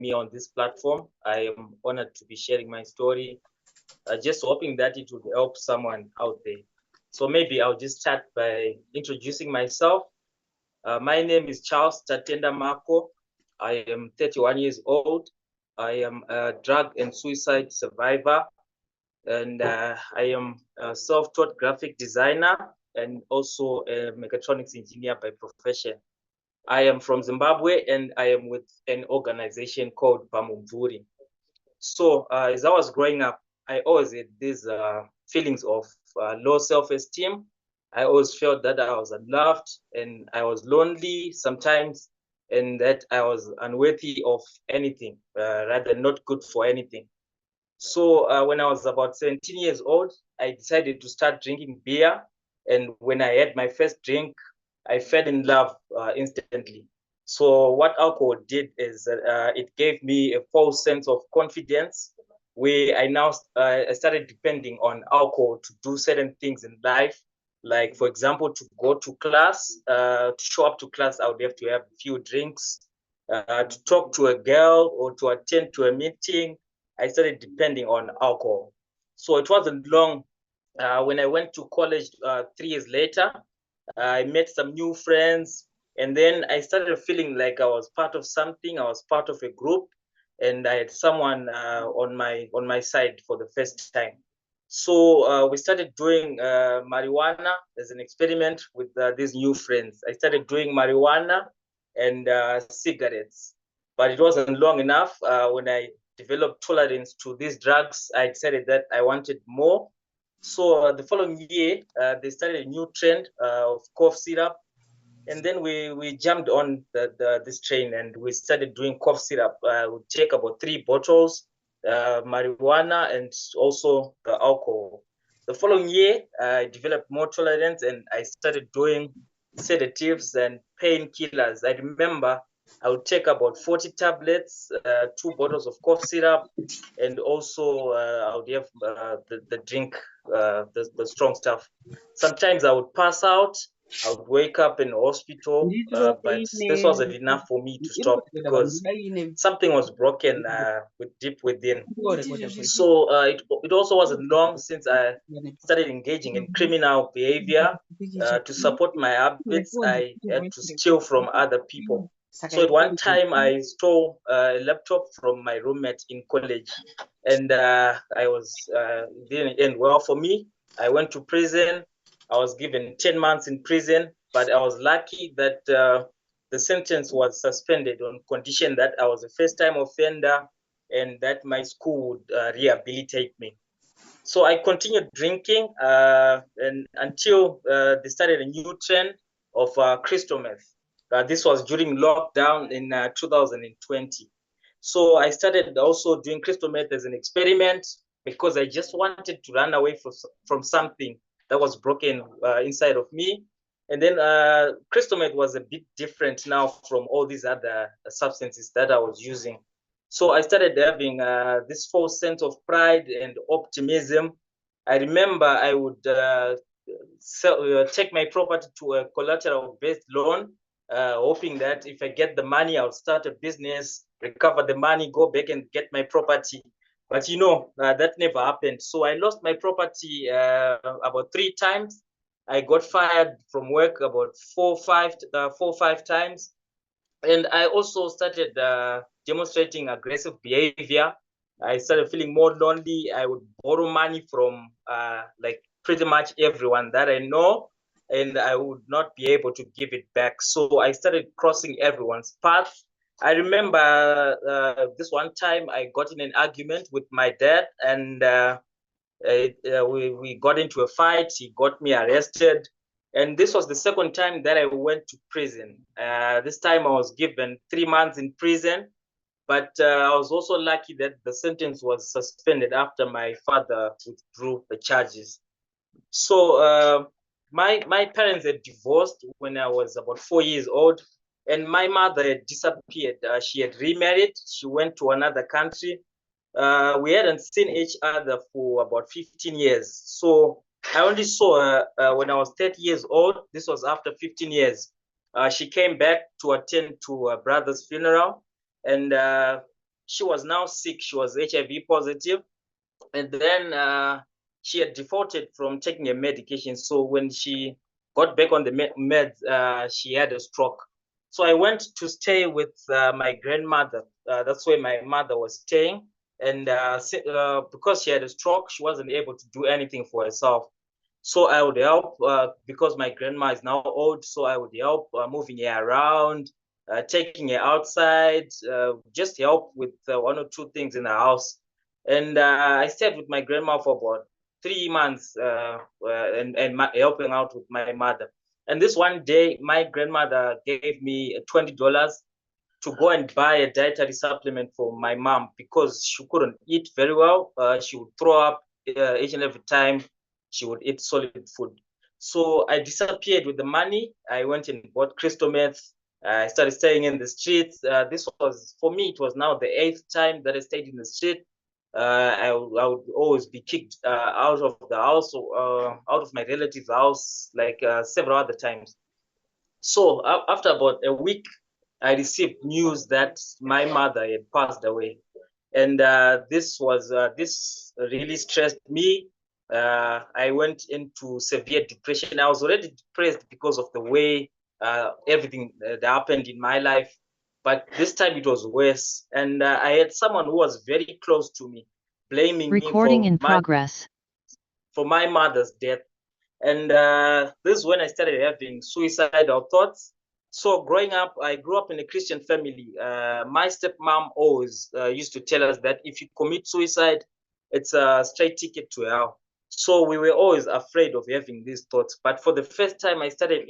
me on this platform. I am honored to be sharing my story, just hoping that it would help someone out there. So maybe I'll just start by introducing myself. My name is Charles Tatenda Marco. I am 31 years old. I am a drug and suicide survivor, and I am a self-taught graphic designer and also a mechatronics engineer by profession. I am from Zimbabwe, and I am with an organization called Pamumvuri. So as I was growing up, I always had these feelings of low self-esteem. I always felt that I was unloved and I was lonely sometimes, and that I was unworthy of anything, rather not good for anything. So when I was about 17 years old, I decided to start drinking beer. And when I had my first drink, I fell in love instantly. So what alcohol did is it gave me a false sense of confidence, where I started depending on alcohol to do certain things in life. Like, for example, to go to class, to show up to class, I would have to have a few drinks. To talk to a girl or to attend to a meeting, I started depending on alcohol. So it wasn't long when I went to college 3 years later. I met some new friends, and then I started feeling like I was part of something. I was part of a group, and I had someone on my side for the first time. So we started doing marijuana as an experiment with these new friends. I started doing marijuana and cigarettes, but it wasn't long enough. When I developed tolerance to these drugs, I decided that I wanted more. So the following year, they started a new trend of cough syrup, and then we jumped on this train and we started doing cough syrup. We take about 3 bottles, marijuana, and also the alcohol. The following year, I developed more tolerance and I started doing sedatives and painkillers. I remember I would take about 40 tablets, 2 bottles of cough syrup, and also I would have the drink, the strong stuff. Sometimes I would pass out. I would wake up in the hospital, but this wasn't enough for me to stop because something was broken deep within. So it also wasn't long since I started engaging in criminal behavior. To support my habits, I had to steal from other people. So at one time, I stole a laptop from my roommate in college, and it didn't end well for me. I went to prison. I was given 10 months in prison, but I was lucky that the sentence was suspended on condition that I was a first-time offender and that my school would rehabilitate me. So I continued drinking and until they started a new trend of crystal meth. This was during lockdown in 2020. So I started also doing crystal meth as an experiment because I just wanted to run away from something that was broken inside of me. And then crystal meth was a bit different now from all these other substances that I was using. So I started having this false sense of pride and optimism. I remember I would take my property to a collateral-based loan, hoping that if I get the money, I'll start a business, recover the money, go back and get my property. But that never happened. So I lost my property about 3 times. I got fired from work about 4 or 5 times. And I also started demonstrating aggressive behavior. I started feeling more lonely. I would borrow money from like pretty much everyone that I know, and I would not be able to give it back. So I started crossing everyone's path. I remember this one time I got in an argument with my dad, and we got into a fight. He got me arrested. And this was the second time that I went to prison. This time I was given 3 months in prison, but I was also lucky that the sentence was suspended after my father withdrew the charges. So my parents had divorced when I was about 4 years old, and my mother had disappeared. She had remarried. She went to another country. We hadn't seen each other for about 15 years. So I only saw her when I was 30 years old. This was after 15 years. She came back to attend to her brother's funeral. And she was now sick. She was HIV positive, and then she had defaulted from taking her medication. So when she got back on the meds, she had a stroke. So I went to stay with my grandmother. That's where my mother was staying. And because she had a stroke, she wasn't able to do anything for herself. So I would help because my grandma is now old. So I would help moving her around, taking her outside, just help with one or two things in the house. And I stayed with my grandma for about 3 months and helping out with my mother. And this one day, my grandmother gave me $20 to go and buy a dietary supplement for my mom because she couldn't eat very well. She would throw up each and every time she would eat solid food. So I disappeared with the money. I went and bought crystal meth. I started staying in the streets. This was, for me, it was now the 8th time that I stayed in the street. I would always be kicked out of the house, out of my relative's house, like several other times. So after about a week, I received news that my mother had passed away, and this really stressed me. I went into severe depression. I was already depressed because of the way everything that happened in my life, but this time it was worse. And I had someone who was very close to me blaming me for my mother's death. And this is when I started having suicidal thoughts. So growing up, I grew up in a Christian family. My stepmom always used to tell us that if you commit suicide, it's a straight ticket to hell. So we were always afraid of having these thoughts. But for the first time, I started